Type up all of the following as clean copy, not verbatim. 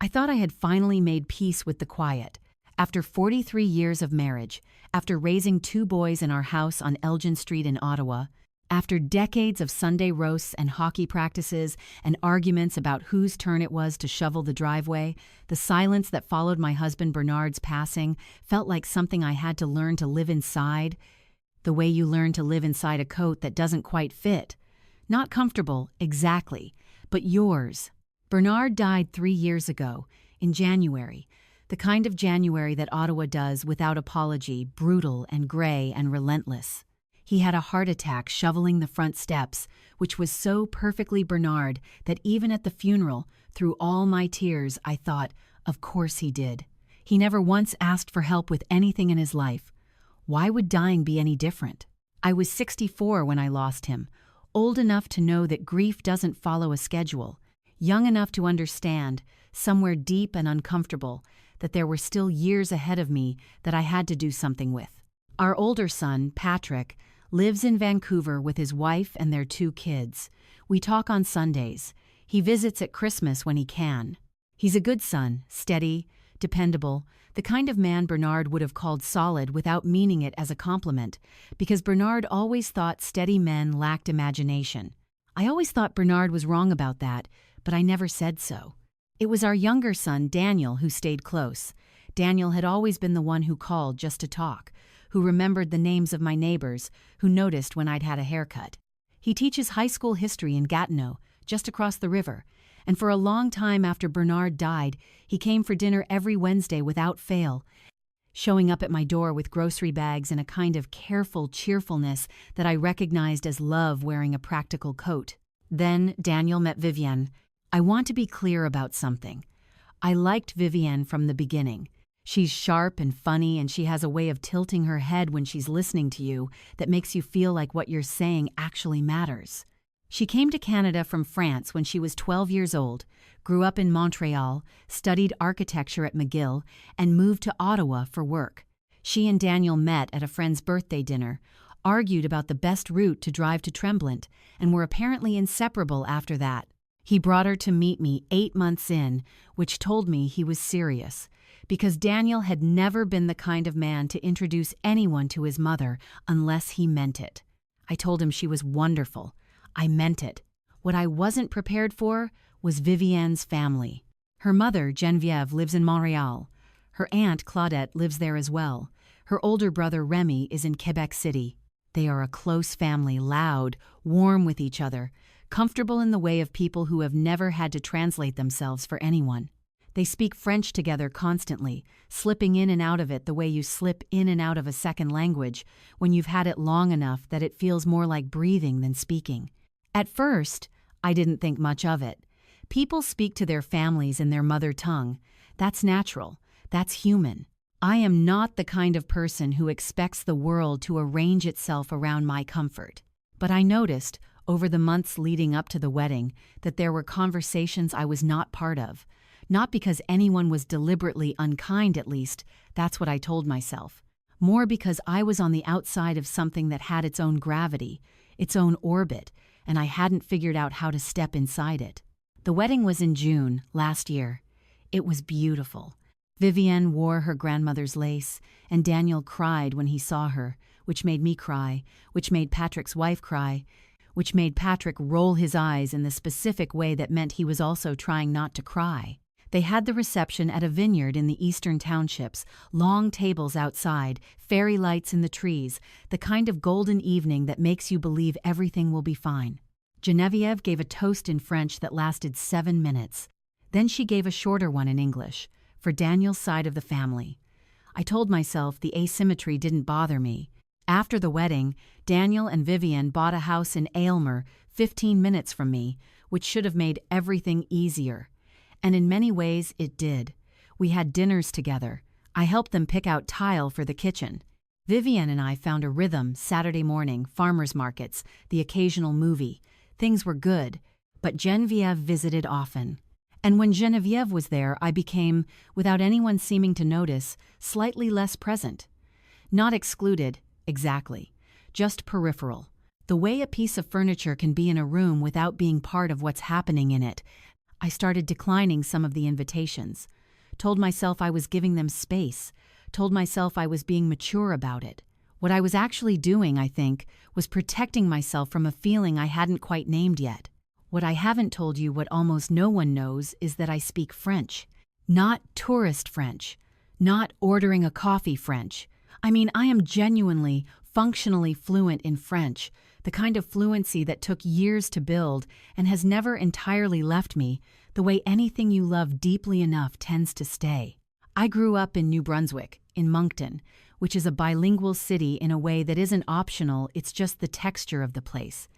I thought I had finally made peace with the quiet. After 43 years of marriage, after raising 2 boys in our house on Elgin Street in Ottawa, after decades of Sunday roasts and hockey practices and arguments about whose turn it was to shovel the driveway, the silence that followed my husband Bernard's passing felt like something I had to learn to live inside, the way you learn to live inside a coat that doesn't quite fit. Not comfortable, exactly, but yours. Bernard died 3 years ago, in January, the kind of January that Ottawa does without apology, brutal and gray and relentless. He had a heart attack shoveling the front steps, which was so perfectly Bernard that even at the funeral, through all my tears, I thought, of course he did. He never once asked for help with anything in his life. Why would dying be any different? I was 64 when I lost him, old enough to know that grief doesn't follow a schedule, young enough to understand, somewhere deep and uncomfortable, that there were still years ahead of me that I had to do something with. Our older son, Patrick, lives in Vancouver with his wife and their 2 kids. We talk on Sundays. He visits at Christmas when he can. He's a good son, steady, dependable, the kind of man Bernard would have called solid without meaning it as a compliment, because Bernard always thought steady men lacked imagination. I always thought Bernard was wrong about that, but I never said so. It was our younger son, Daniel, who stayed close. Daniel had always been the one who called just to talk, who remembered the names of my neighbors, who noticed when I'd had a haircut. He teaches high school history in Gatineau, just across the river, and for a long time after Bernard died, he came for dinner every Wednesday without fail, showing up at my door with grocery bags and a kind of careful cheerfulness that I recognized as love wearing a practical coat. Then Daniel met Vivien. I want to be clear about something. I liked Vivien from the beginning. She's sharp and funny, and she has a way of tilting her head when she's listening to you that makes you feel like what you're saying actually matters. She came to Canada from France when she was 12 years old, grew up in Montreal, studied architecture at McGill, and moved to Ottawa for work. She and Daniel met at a friend's birthday dinner, argued about the best route to drive to Tremblant, and were apparently inseparable after that. He brought her to meet me 8 months in, which told me he was serious, because Daniel had never been the kind of man to introduce anyone to his mother unless he meant it. I told him she was wonderful. I meant it. What I wasn't prepared for was Vivienne's family. Her mother, Geneviève, lives in Montreal. Her aunt, Claudette, lives there as well. Her older brother, Remy, is in Quebec City. They are a close family, loud, warm with each other, comfortable in the way of people who have never had to translate themselves for anyone. They speak French together constantly, slipping in and out of it the way you slip in and out of a second language when you've had it long enough that it feels more like breathing than speaking. At first, I didn't think much of it. People speak to their families in their mother tongue. That's natural. That's human. I am not the kind of person who expects the world to arrange itself around my comfort. But I noticed, over the months leading up to the wedding, that there were conversations I was not part of. Not because anyone was deliberately unkind, at least, that's what I told myself. More because I was on the outside of something that had its own gravity, its own orbit, and I hadn't figured out how to step inside it. The wedding was in June, last year. It was beautiful. Vivien wore her grandmother's lace, and Daniel cried when he saw her, which made me cry, which made Patrick's wife cry, which made Patrick roll his eyes in the specific way that meant he was also trying not to cry. They had the reception at a vineyard in the eastern townships, long tables outside, fairy lights in the trees, the kind of golden evening that makes you believe everything will be fine. Geneviève gave a toast in French that lasted 7 minutes. Then she gave a shorter one in English, for Daniel's side of the family. I told myself the asymmetry didn't bother me. After the wedding, Daniel and Vivien bought a house in Aylmer, 15 minutes from me, which should have made everything easier. And in many ways, it did. We had dinners together. I helped them pick out tile for the kitchen. Vivien and I found a rhythm: Saturday morning, farmers markets, the occasional movie. Things were good, but Geneviève visited often. And when Geneviève was there, I became, without anyone seeming to notice, slightly less present. Not excluded, exactly, just peripheral. The way a piece of furniture can be in a room without being part of what's happening in it. I started declining some of the invitations. Told myself I was giving them space. Told myself I was being mature about it. What I was actually doing, I think, was protecting myself from a feeling I hadn't quite named yet. What I haven't told you, what almost no one knows, is that I speak French. Not tourist French. Not ordering a coffee French. I mean, I am genuinely, functionally fluent in French, the kind of fluency that took years to build and has never entirely left me, the way anything you love deeply enough tends to stay. I grew up in New Brunswick, in Moncton, which is a bilingual city in a way that isn't optional, it's just the texture of the place.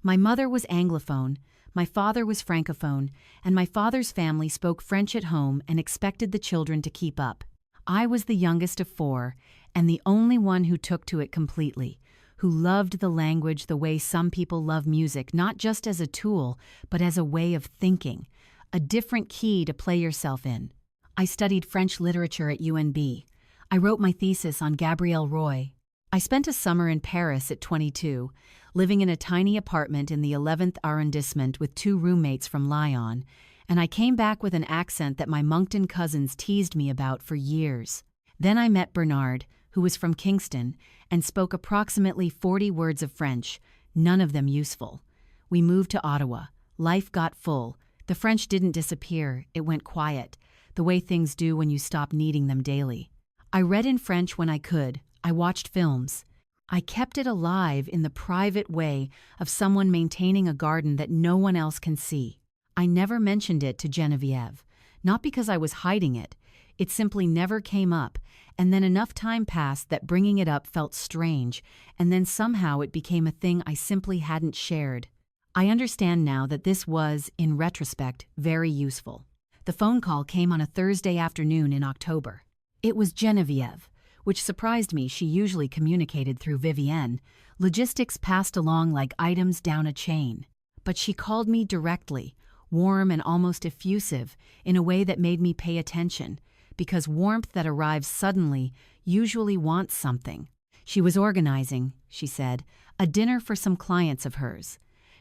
My mother was Anglophone, my father was Francophone, and my father's family spoke French at home and expected the children to keep up. I was the youngest of 4, and the only one who took to it completely, who loved the language the way some people love music, not just as a tool, but as a way of thinking, a different key to play yourself in. I studied French literature at UNB. I wrote my thesis on Gabrielle Roy. I spent a summer in Paris at 22, living in a tiny apartment in the 11th arrondissement with 2 roommates from Lyon, and I came back with an accent that my Moncton cousins teased me about for years. Then I met Bernard, who was from Kingston, and spoke approximately 40 words of French, none of them useful. We moved to Ottawa. Life got full. The French didn't disappear, it went quiet, the way things do when you stop needing them daily. I read in French when I could. I watched films. I kept it alive in the private way of someone maintaining a garden that no one else can see. I never mentioned it to Geneviève, not because I was hiding it. It simply never came up, and then enough time passed that bringing it up felt strange, and then somehow it became a thing I simply hadn't shared. I understand now that this was, in retrospect, very useful. The phone call came on a Thursday afternoon in October. It was Geneviève, which surprised me. She usually communicated through Vivien. Logistics passed along like items down a chain. But she called me directly, warm and almost effusive, in a way that made me pay attention, because warmth that arrives suddenly usually wants something. She was organizing, she said, a dinner for some clients of hers.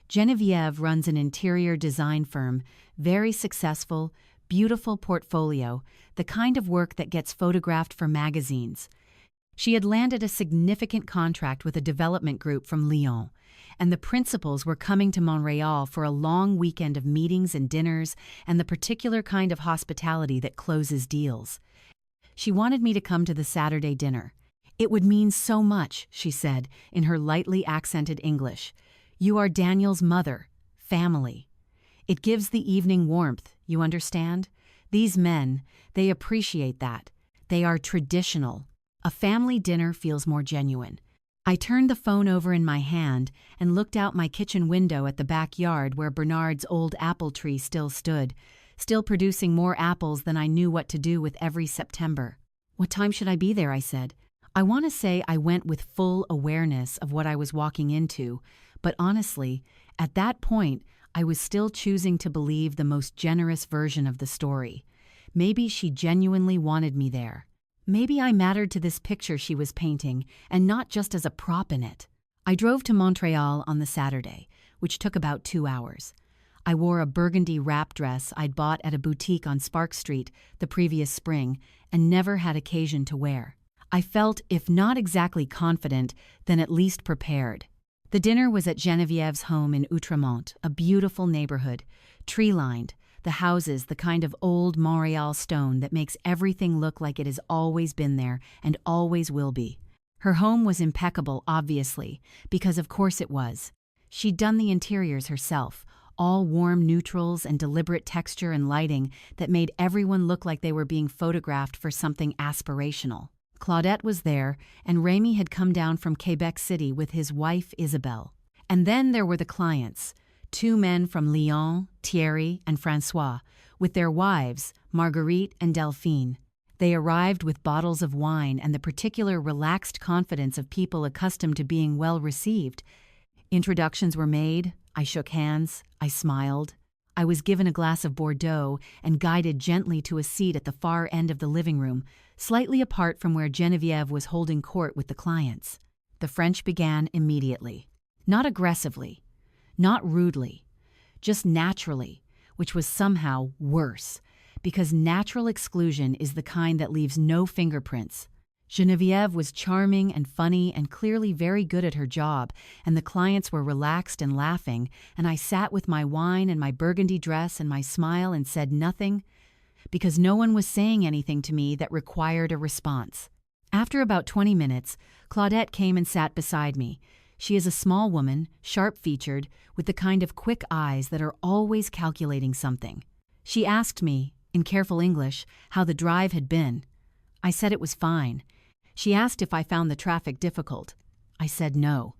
Geneviève runs an interior design firm, very successful, beautiful portfolio, the kind of work that gets photographed for magazines. She had landed a significant contract with a development group from Lyon, and the principals were coming to Montreal for a long weekend of meetings and dinners and the particular kind of hospitality that closes deals. She wanted me to come to the Saturday dinner. It would mean so much, she said, in her lightly accented English. You are Daniel's mother, family. It gives the evening warmth, you understand? These men, they appreciate that. They are traditional. A family dinner feels more genuine. I turned the phone over in my hand and looked out my kitchen window at the backyard where Bernard's old apple tree still stood, still producing more apples than I knew what to do with every September. What time should I be there? I said. I want to say I went with full awareness of what I was walking into, but honestly, at that point, I was still choosing to believe the most generous version of the story. Maybe she genuinely wanted me there. Maybe I mattered to this picture she was painting, and not just as a prop in it. I drove to Montreal on the Saturday, which took about 2 hours. I wore a burgundy wrap dress I'd bought at a boutique on Spark Street the previous spring and never had occasion to wear. I felt, if not exactly confident, then at least prepared. The dinner was at Geneviève's home in Outremont, a beautiful neighborhood, tree-lined, the houses the kind of old Montreal stone that makes everything look like it has always been there and always will be. Her home was impeccable, obviously, because of course it was. She'd done the interiors herself, all warm neutrals and deliberate texture and lighting that made everyone look like they were being photographed for something aspirational. Claudette was there, and Rémi had come down from Quebec City with his wife Isabelle. And then there were the clients, 2 men from Lyon, Thierry and François, with their wives, Marguerite and Delphine. They arrived with bottles of wine and the particular relaxed confidence of people accustomed to being well received. Introductions were made, I shook hands, I smiled. I was given a glass of Bordeaux and guided gently to a seat at the far end of the living room, slightly apart from where Geneviève was holding court with the clients. The French began immediately. Not aggressively, not rudely, just naturally, which was somehow worse, because natural exclusion is the kind that leaves no fingerprints. Geneviève was charming and funny and clearly very good at her job, and the clients were relaxed and laughing, and I sat with my wine and my burgundy dress and my smile and said nothing, because no one was saying anything to me that required a response. After about 20 minutes, Claudette came and sat beside me. She is a small woman, sharp-featured, with the kind of quick eyes that are always calculating something. She asked me, in careful English, how the drive had been. I said it was fine. She asked if I found the traffic difficult. I said no.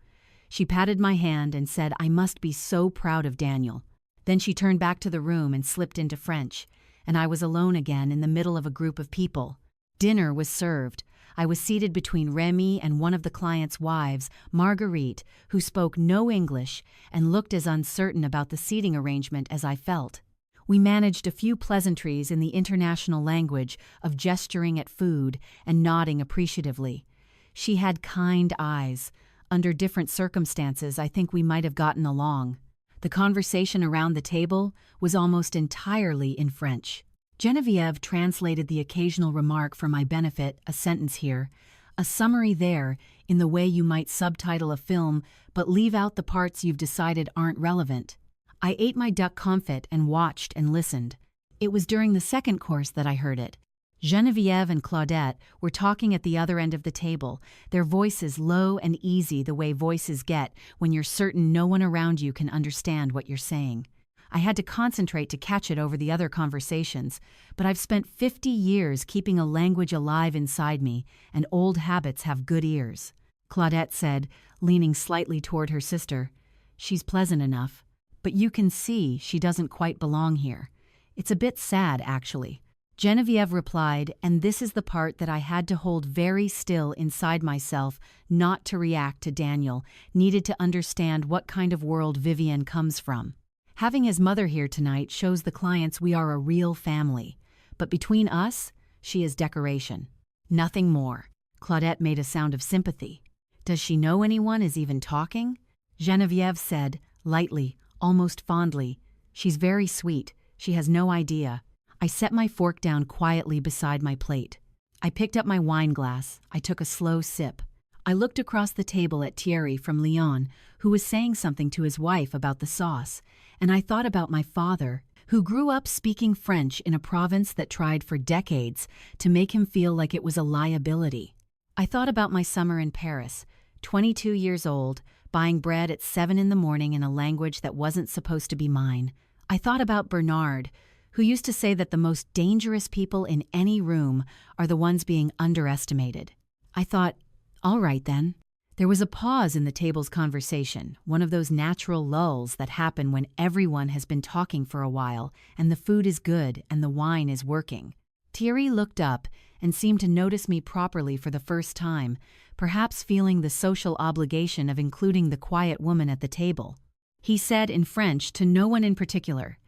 She patted my hand and said I must be so proud of Daniel. Then she turned back to the room and slipped into French, and I was alone again in the middle of a group of people. Dinner was served. I was seated between Remy and one of the client's wives, Marguerite, who spoke no English and looked as uncertain about the seating arrangement as I felt. We managed a few pleasantries in the international language of gesturing at food and nodding appreciatively. She had kind eyes. Under different circumstances, I think we might have gotten along. The conversation around the table was almost entirely in French. Geneviève translated the occasional remark for my benefit, a sentence here, a summary there, in the way you might subtitle a film but leave out the parts you've decided aren't relevant. I ate my duck confit and watched and listened. It was during the second course that I heard it. Geneviève and Claudette were talking at the other end of the table, their voices low and easy the way voices get when you're certain no one around you can understand what you're saying. I had to concentrate to catch it over the other conversations, but I've spent 50 years keeping a language alive inside me, and old habits have good ears. Claudette said, leaning slightly toward her sister, "She's pleasant enough, but you can see she doesn't quite belong here. It's a bit sad, actually." Geneviève replied, and this is the part that I had to hold very still inside myself, not to react to Daniel, needed to understand what kind of world Vivien comes from. Having his mother here tonight shows the clients we are a real family, but between us, she is decoration. Nothing more. Claudette made a sound of sympathy. Does she know anyone is even talking? Geneviève said, lightly, almost fondly, "She's very sweet. She has no idea." I set my fork down quietly beside my plate. I picked up my wine glass. I took a slow sip. I looked across the table at Thierry from Lyon, who was saying something to his wife about the sauce, and I thought about my father, who grew up speaking French in a province that tried for decades to make him feel like it was a liability. I thought about my summer in Paris, 22 years old, buying bread at 7 in the morning in a language that wasn't supposed to be mine. I thought about Bernard, who used to say that the most dangerous people in any room are the ones being underestimated. I thought, all right then. There was a pause in the table's conversation, one of those natural lulls that happen when everyone has been talking for a while and the food is good and the wine is working. Thierry looked up and seemed to notice me properly for the first time, perhaps feeling the social obligation of including the quiet woman at the table. He said in French to no one in particular,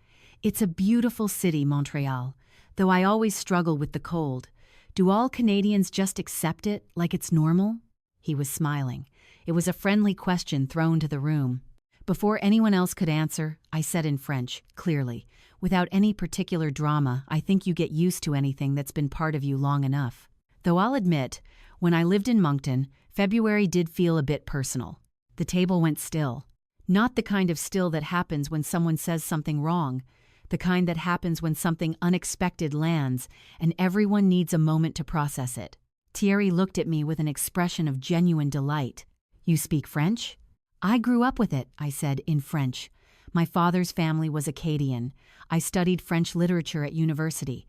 "It's a beautiful city, Montreal, though I always struggle with the cold. Do all Canadians just accept it like it's normal?" He was smiling. It was a friendly question thrown to the room. Before anyone else could answer, I said in French, clearly, without any particular drama, I think you get used to anything that's been part of you long enough. Though I'll admit, when I lived in Moncton, February did feel a bit personal. The table went still. Not the kind of still that happens when someone says something wrong, the kind that happens when something unexpected lands and everyone needs a moment to process it. Thierry looked at me with an expression of genuine delight. "You speak French?" "I grew up with it," I said, in French. My father's family was Acadian. I studied French literature at university.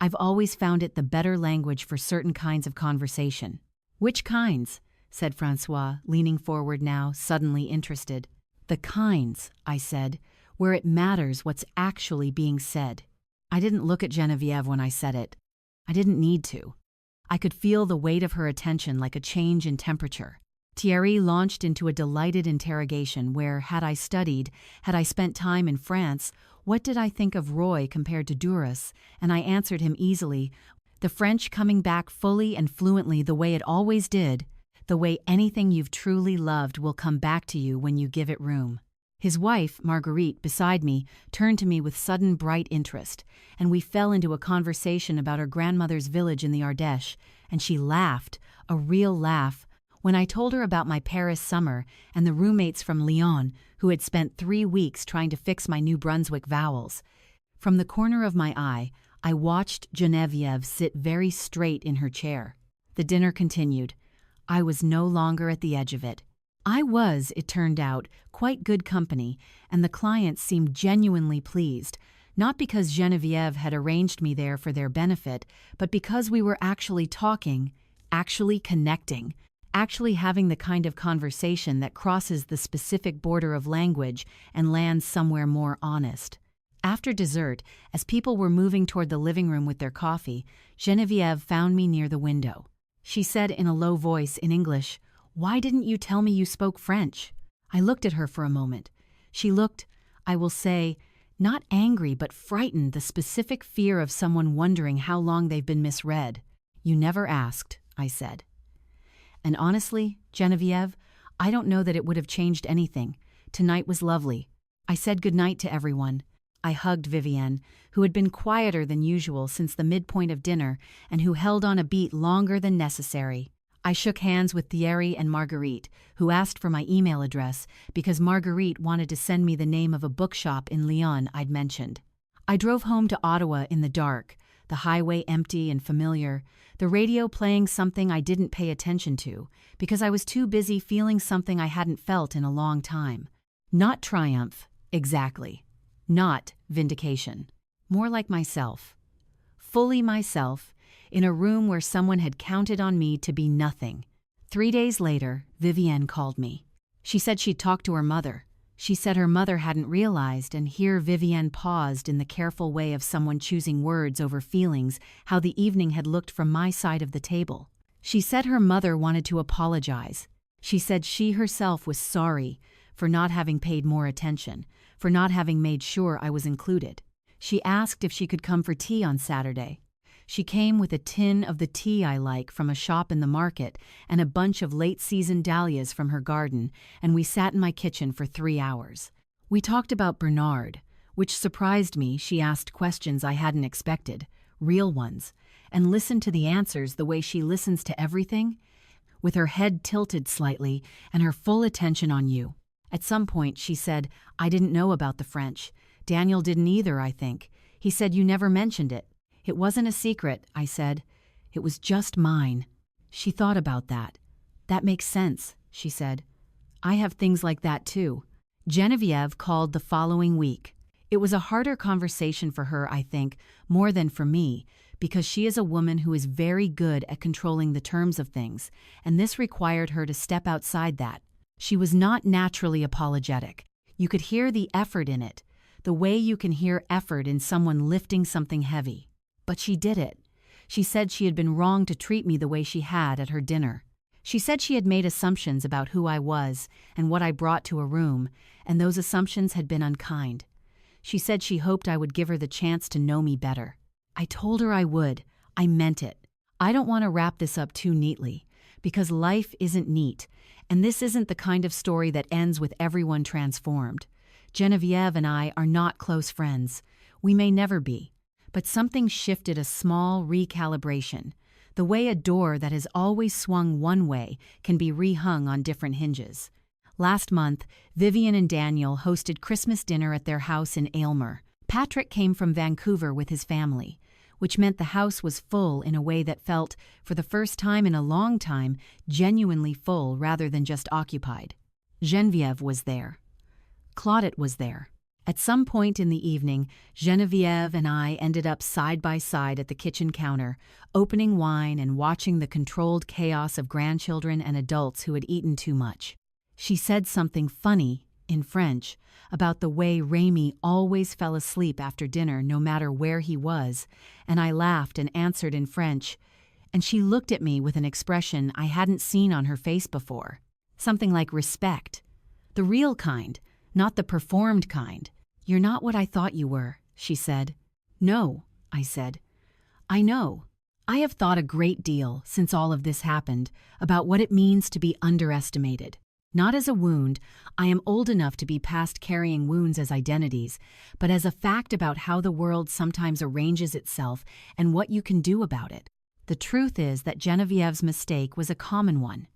I've always found it the better language for certain kinds of conversation. "Which kinds?" said Francois, leaning forward now, suddenly interested. "The kinds," I said, "where it matters what's actually being said." I didn't look at Geneviève when I said it. I didn't need to. I could feel the weight of her attention like a change in temperature. Thierry launched into a delighted interrogation where, had I spent time in France, what did I think of Roy compared to Duras? And I answered him easily, the French coming back fully and fluently the way it always did, the way anything you've truly loved will come back to you when you give it room. His wife, Marguerite, beside me, turned to me with sudden bright interest, and we fell into a conversation about her grandmother's village in the Ardèche, and she laughed, a real laugh, when I told her about my Paris summer and the roommates from Lyon who had spent 3 weeks trying to fix my New Brunswick vowels. From the corner of my eye, I watched Geneviève sit very straight in her chair. The dinner continued. I was no longer at the edge of it. I was, it turned out, quite good company, and the clients seemed genuinely pleased, not because Geneviève had arranged me there for their benefit, but because we were actually talking, actually connecting, actually having the kind of conversation that crosses the specific border of language and lands somewhere more honest. After dessert, as people were moving toward the living room with their coffee, Geneviève found me near the window. She said in a low voice in English, "Why didn't you tell me you spoke French?" I looked at her for a moment. She looked, I will say, not angry but frightened, the specific fear of someone wondering how long they've been misread. "You never asked," I said. And honestly, Geneviève, I don't know that it would have changed anything. Tonight was lovely. I said goodnight to everyone. I hugged Vivien, who had been quieter than usual since the midpoint of dinner and who held on a beat longer than necessary. I shook hands with Thierry and Marguerite, who asked for my email address because Marguerite wanted to send me the name of a bookshop in Lyon I'd mentioned. I drove home to Ottawa in the dark, the highway empty and familiar, the radio playing something I didn't pay attention to because I was too busy feeling something I hadn't felt in a long time. Not triumph, exactly. Not vindication. More like myself. Fully myself, in a room where someone had counted on me to be nothing. 3 days later, Vivien called me. She said she'd talked to her mother. She said her mother hadn't realized, and here Vivien paused in the careful way of someone choosing words over feelings, how the evening had looked from my side of the table. She said her mother wanted to apologize. She said she herself was sorry for not having paid more attention, for not having made sure I was included. She asked if she could come for tea on Saturday. She came with a tin of the tea I like from a shop in the market and a bunch of late-season dahlias from her garden, and we sat in my kitchen for 3 hours. We talked about Bernard, which surprised me. She asked questions I hadn't expected, real ones, and listened to the answers the way she listens to everything, with her head tilted slightly and her full attention on you. At some point, she said, "I didn't know about the French. Daniel didn't either, I think. He said you never mentioned it." "It wasn't a secret," I said. "It was just mine." She thought about that. "That makes sense," she said. "I have things like that too." Geneviève called the following week. It was a harder conversation for her, I think, more than for me, because she is a woman who is very good at controlling the terms of things, and this required her to step outside that. She was not naturally apologetic. You could hear the effort in it, the way you can hear effort in someone lifting something heavy. But she did it. She said she had been wrong to treat me the way she had at her dinner. She said she had made assumptions about who I was and what I brought to a room, and those assumptions had been unkind. She said she hoped I would give her the chance to know me better. I told her I would. I meant it. I don't want to wrap this up too neatly, because life isn't neat, and this isn't the kind of story that ends with everyone transformed. Geneviève and I are not close friends. We may never be. But something shifted, a small recalibration, the way a door that has always swung one way can be rehung on different hinges. Last month, Vivien and Daniel hosted Christmas dinner at their house in Aylmer. Patrick came from Vancouver with his family, which meant the house was full in a way that felt, for the first time in a long time, genuinely full rather than just occupied. Geneviève was there. Claudette was there. At some point in the evening, Geneviève and I ended up side by side at the kitchen counter, opening wine and watching the controlled chaos of grandchildren and adults who had eaten too much. She said something funny, in French, about the way Rémi always fell asleep after dinner no matter where he was, and I laughed and answered in French, and she looked at me with an expression I hadn't seen on her face before. Something like respect. The real kind, not the performed kind. "You're not what I thought you were," she said. "No," I said. "I know. I have thought a great deal since all of this happened about what it means to be underestimated. Not as a wound, I am old enough to be past carrying wounds as identities, but as a fact about how the world sometimes arranges itself and what you can do about it. The truth is that Genevieve's mistake was a common one.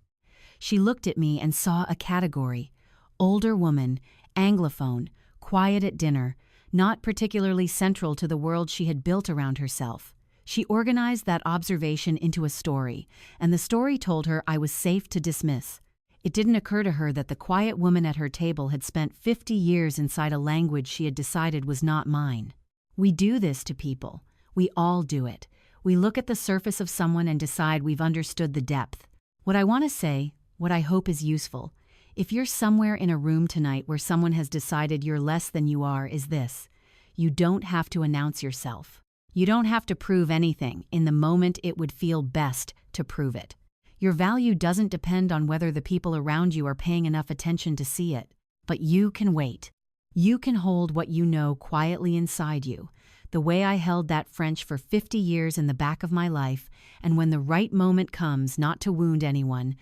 She looked at me and saw a category: older woman, Anglophone, quiet at dinner, not particularly central to the world she had built around herself. She organized that observation into a story, and the story told her I was safe to dismiss. It didn't occur to her that the quiet woman at her table had spent 50 years inside a language she had decided was not mine. We do this to people. We all do it. We look at the surface of someone and decide we've understood the depth. What I want to say, what I hope is useful, if you're somewhere in a room tonight where someone has decided you're less than you are, is this: you don't have to announce yourself. You don't have to prove anything in the moment it would feel best to prove it. Your value doesn't depend on whether the people around you are paying enough attention to see it. But you can wait. You can hold what you know quietly inside you, the way I held that French for 50 years in the back of my life, and when the right moment comes, not to wound anyone,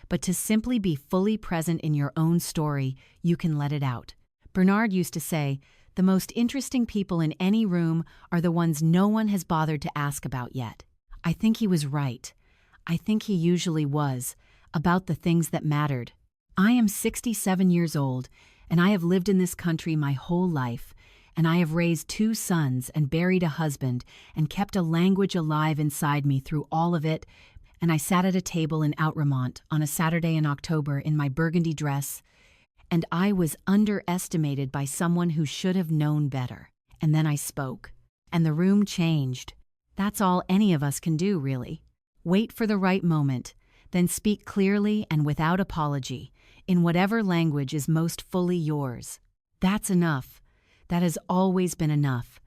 but to simply be fully present in your own story, you can let it out. Bernard used to say, the most interesting people in any room are the ones no one has bothered to ask about yet. I think he was right. I think he usually was, about the things that mattered. I am 67 years old, and I have lived in this country my whole life, and I have raised 2 sons and buried a husband and kept a language alive inside me through all of it, and I sat at a table in Outremont on a Saturday in October in my burgundy dress, and I was underestimated by someone who should have known better. And then I spoke, and the room changed. That's all any of us can do, really. Wait for the right moment, then speak clearly and without apology, in whatever language is most fully yours. That's enough. That has always been enough.